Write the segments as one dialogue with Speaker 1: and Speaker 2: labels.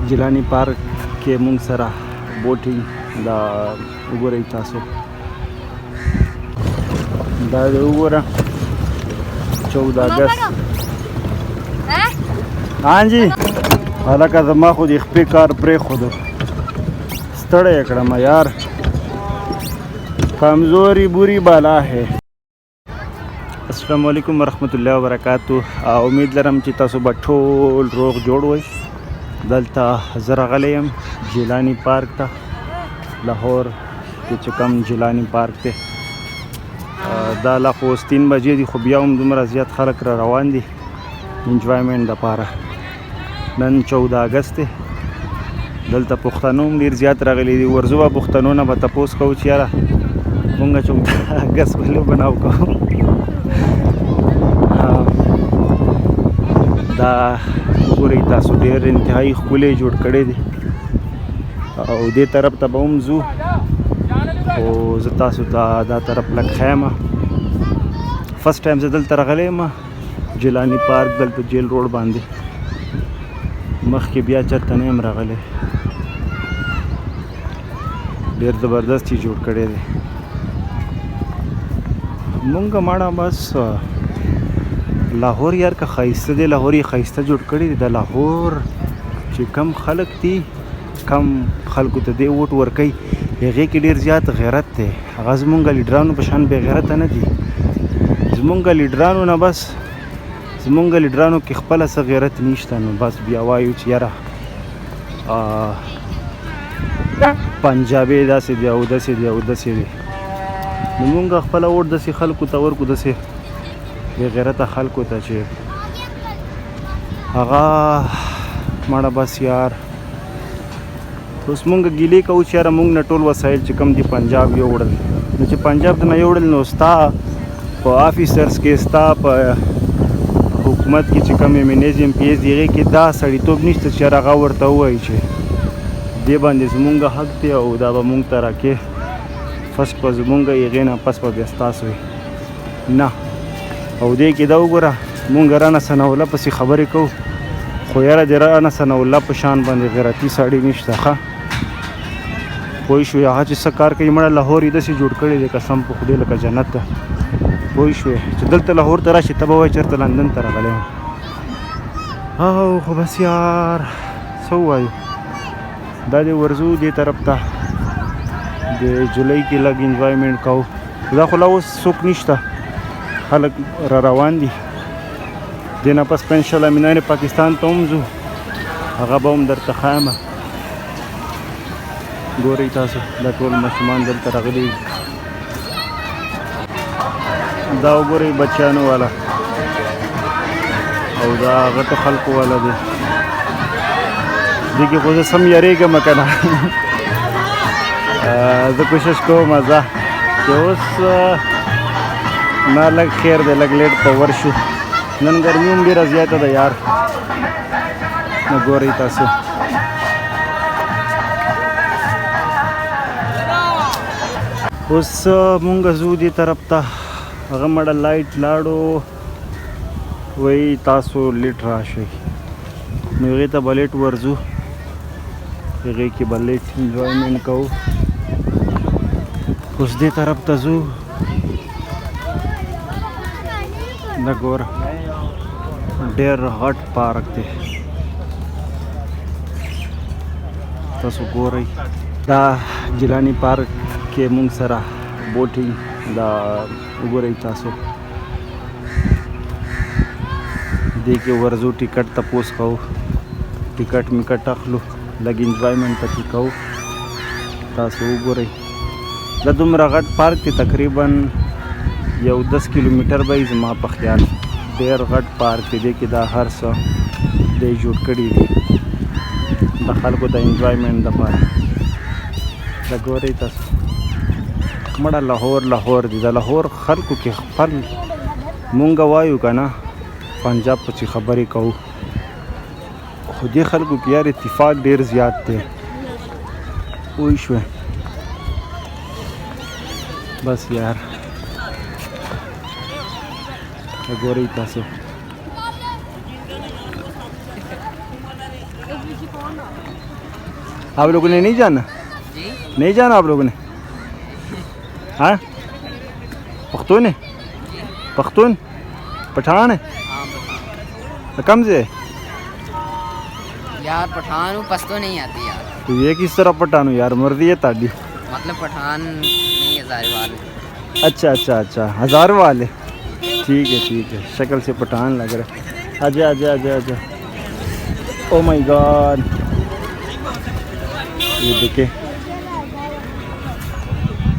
Speaker 1: جیلانی پارک کې مونږ سره بوټینګ دا وګورئ تاسو دا وګوره 14 اگست हाँ जी हालांकि زما خو د خپې کار پرې خودو ستړی کړم یار کمزوری بری بالا ہے السلام علیکم ورحمۃ اللہ وبرکاتہ امید لرم چې تاسو به ټول روغ جوړ وئ دلته زه راغلی یم جیلانی پارک ته لاهور کې چې کوم جیلانی پارک دی دا لا خو اوس 3 بجې دي خو بیا هم دومره زیات خلک را روان دي انجوایمنټ دپاره نن 14 اگست دی دلته پښتنو هم ډېر زیات راغلي دي ورځو به پښتنو نه به تپوس کوو چې یاره مونږ 14 اگست ولې بناو کوو دا وګورئ تاسو ډېر انتهایي ښکلی جوړ کړی دی او دې طرف ته به هم ځو خو زه تاسو ته دا طرف لږ ښیم فرست ټایم زه دلته راغلی یم جیلانی پارک دلته جیل روډ باندې مخکې بیا چېرته نه یم راغلی ډېر زبردست یې جوړ کړی دی مونږ ماړه بس لاهور یار که ښایسته دی لاهور یې ښایسته جوړ کړی دی د لاهور چې کم خلک دي کم خلکو ته دی ووټ ورکوي هغې کې ډېر زیات غیرت دی هغه زمونږ لیډرانو په شان بې غیرته نه دي زمونږ لیډرانو نه بس زمونږ لیډرانو کې خپله څه غیرت نشته نو بس بیا وایو چې یاره پنجابي داسې دی او داسې دی او داسې دی نو مونږ خپله ووټ داسې خلکو ته ورکو داسې بې غیرته خلکو ته چې هغه مړه بس یار اوس مونږ ګیلې کوو چې یاره مونږ نه ټول وسایل چې کوم دي پنجاب یوړل نو چې پنجاب ته نه یوړل نو ستا په آفیسرس کې ستا په حکومت کې چې کوم ایم پی ایس دي هغې کې دا سړیتوب نشته چې یاره هغه ورته ووایي چې دې باندې زمونږ حق دی او دا به مونږ ته راکې فرست به زمونږ هغې نه پس به بیا ستاسو وي نه او دې کې دا وګوره مونږ رانه ثناالله پسې خبرې کوو خو یاره د رانه ثناالله په شان باندې غیرتي سړی نشته ښه پوه شوې هغه چې څه کار کوي مړه لاهور یې داسې جوړ کړی دی قسم په خدای لکه جنت ته پوه شوې چې دلته لاهور ته راشي ته به وایې چېرته لندن ته راغلی یم او خو بس یار څه ووایو دا دې ورځو دې طرف ته د جولای کې لږ انجوایمنټ کوو دا خو لا اوس څوک نشته خلک را روان دي دې نه پس په انشاءالله مینانې پاکستان ته هم ځو هغه به هم درته ښایم ګورئ تاسو دا ټول ماشومان دلته راغلي دا وګورئ بچیانو والا او دا غټو خلکو والا دی دې کې خو زه سم یارېږم که نه زه کوشش کوم زه چې اوس نه لږ خیر دی لږ لیټ به ورشو نن ګرمي هم ډېره زیاته ده یار نو ګورئ تاسو اوس مونږ ځو دې طرف ته هغه مړه لایټ لاړو وایي تاسو لیټ راشئ نو هغې ته به لیټ ورځو هغې کې به لیټ انجوایمنټ کوو اوس دې طرف ته ځو دا ګوره ډېر غټ پارک دی تاسو ګورئ دا جیلانی پارک کې مونږ سره بوټینګ دا وګورئ تاسو دې کې ورځو ټیکټ تپوس کوو ټیکټ میکټ اخلو لږ انجوایمنټ پکې کوو تاسو وګورئ دا دومره غټ پارک دی تقریبا یو 10 کیلومیټر به یې زما په خیال ډېر غټ پارک دی دې کې دا هر څه دی جوړ کړي دي د خلکو د انجوایمنټ دپاره دا ګورئ تاسو مړه لاهور دی د لاهور خلکو کې خپل مونږ وایو که نه پنجاب پسې خبرې کوو خو دې خلکو کې یار اتفاق ډېر زیات دی پوه شوې بس یار ګورئ تاسو आप लोगों ने नहीं जाना? नहीं जाना आप लोगों ने? हाँ, पख्तून है? पख्तून पठान है? कम से
Speaker 2: यार पठान हूँ, पश्तो नहीं आती यार।
Speaker 1: तो ये किस तरह पठान हूँ यार, मर्दी है ताड़ी।
Speaker 2: मतलब पठान नहीं, हज़ारीवाल।
Speaker 1: अच्छा अच्छा अच्छा, हज़ार वाले। ठीक है, शक्ल से पठान लग रहा है। आजा आजा आजा आजा। ओ माय गॉड, ये देखे,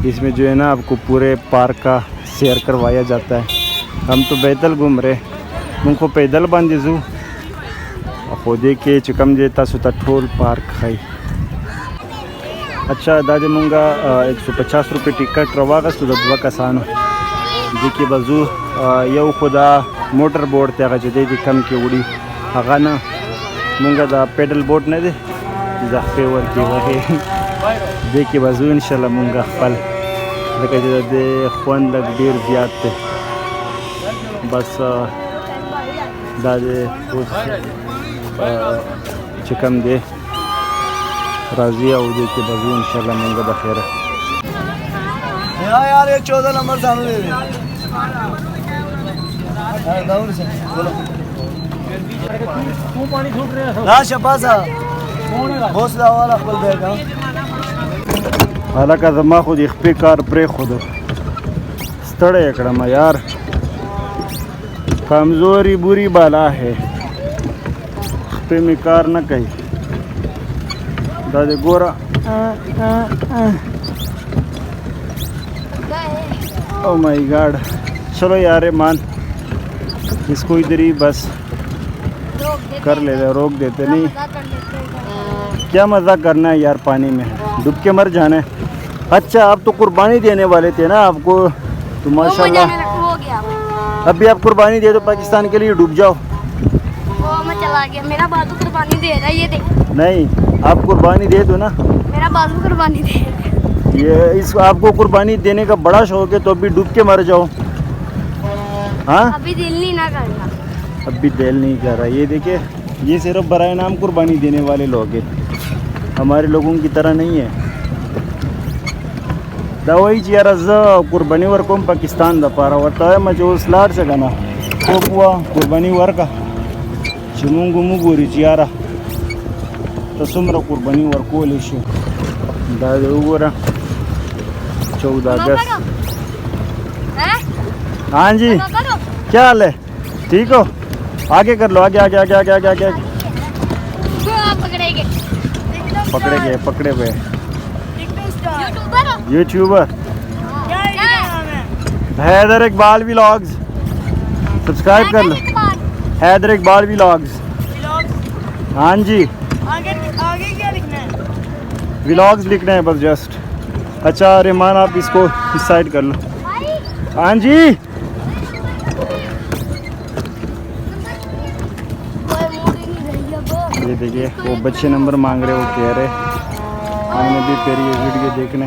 Speaker 1: इसमें जो है ना आपको पूरे पार्क का सैर करवाया जाता है। हम तो पैदल घूम रहे, उनको पैदल बांधे जू खो देखे चुकम देता सुता ठोल पार्क खाई। अच्छा दादे मुंगा 150 रुपये टिकट रवा सुधा दुआ कसानो देखिए बजू यो खुदा मोटर बोट त्या जदे कम के उड़ी अगा ना मुंगा दा पेडल बोट न दे जाफे वर के वहे देखिए बजू इंशाल्लाह मुंगा फल लगे दे खोन लग देर ज़्यादा बस दादे चिकम दे राजी आओ देखिए बजू इंशाल्लाह मंगा बखेर
Speaker 3: यार एक 14 नंबर चालू दे दे तू पानी छूट रहा है ना शबासा हौसला वाला खुल देगा
Speaker 1: हालां का जमा खुद इख्पे कार प्रे खुद स्तड़े एकड़मा यार कमजोरी बुरी बाला है इख्पे में कार न कही दादे गोरा ओ माय गॉड। चलो यार मान इसको इधर ही बस कर लेते, रोक देते नहीं। क्या मजाक करना है यार, पानी में डूब के मर जाना है। अच्छा आप तो कुर्बानी देने वाले थे ना, आपको तो माशाल्लाह अभी आप कुर्बानी दे दो पाकिस्तान के लिए, डूब जाओ।
Speaker 4: वो मैं चला गया, मेरा बाजू कुर्बानी दे रहा है, ये देख।
Speaker 1: नहीं आप कुर्बानी दे दो ना,
Speaker 4: मेरा बाजू कुर्बानी दे रहा है।
Speaker 1: ये इस आपको कुर्बानी देने का बड़ा शौक है तो अभी डूब के मर जाओ। हाँ
Speaker 4: अभी दिल नहीं ना करना,
Speaker 1: अभी दिल नहीं कर रहा। ये देखिए ये सिर्फ बराए नाम कुर्बानी देने वाले लोग हैं, हमारे लोगों की तरह नहीं है। दवाई चियारा कुर्बानी वर को पाकिस्तान दा पारा होता है मजो स्लार से गाना तो हुआ कुर्बानी वर का चिमुंगु मुगुरी चियारा तो सुमरा कुर्बानी वर को लेशो दादे उगोरा 14 अगस्त। हाँ जी क्या हाल है, ठीक हो? आगे कर लो, आगे आगे आगे आगे आगे आगे, आगे। पकड़े गए यूट्यूबर हैदर इकबाल व्लॉग्स, सब्सक्राइब कर लो हैदर इकबाल व्लॉग्स। हाँ जी
Speaker 3: आगे क्या लिखना है?
Speaker 1: व्लॉग्स लिखना है बस जस्ट। अच्छा रहमान आप इसको इस साइड कर लो। हाँ जी ये देखिए वो बच्चे नंबर मांग रहे, वो कह रहे हमने भी फिर ये वीडियो देखने।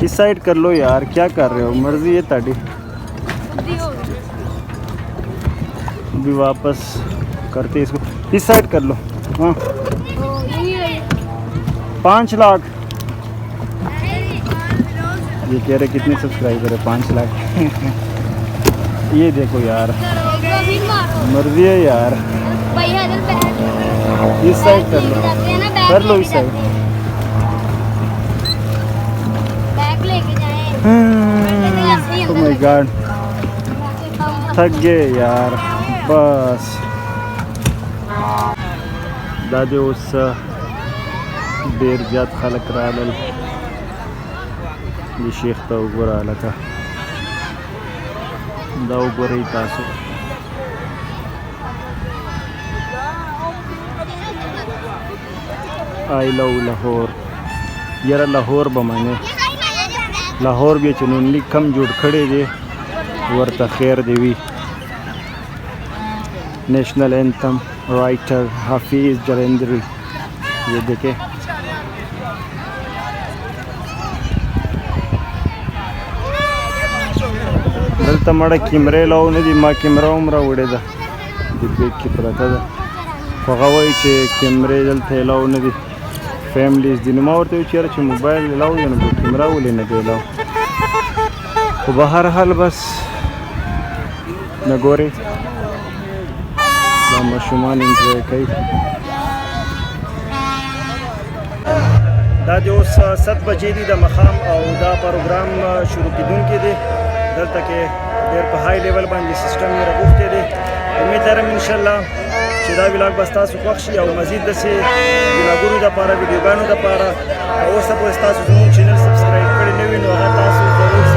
Speaker 1: इस साइड कर लो यार, क्या कर रहे हो, मर्जी है ताड़ी। अभी वापस करते इसको, इस साइड कर लो। हाँ 5 लाख ये कह रहे कितने सब्सक्राइबर है, 5 लाख ये देखो यार मर्जी है यार। इस साइड कर लो इस साइड। ओह माय गॉड थक गए यार बस। दादे उस देर ज्यादा खलक राल ये शेख तो उगरा लगा दाव गोरे तासो आई लव लाहौर यार लाहौर बमाने लाहौर भी चुनून कम जुड़ खड़े जे वर्ता खैर देवी नेशनल एंथम राइटर हाफिज जलेंद्री। ये देखे दलता मड़ा किमरे लाओ ने दी माँ किमरा उमरा उड़े दा देख के पता था خو هغه وایي چې کیمرې دلته الاو نه دي فیملیز دي نو ما ورته وویل چېرې چې موبایل الاو دی نو کیمره ولې نه دی الاو خو به هر حال بس نه ګورې دا ماشومان انجوی کوي دا د اوس 7 بجې دي د ماښام او دا پروګرام شروع کېدونکی دی دلته کې ډېر په های لیول باندې سیسټم یې راغوښتی دی امید لرم انشاءالله چې دا ولاګ به ستاسو خوښ شي او مزید داسې ولاګونو دپاره ویډیوګانو دپاره اوسه پورې ستاسو زموږ چینل سبسکرایب کړی نه وي نو هغه تاسو ضرور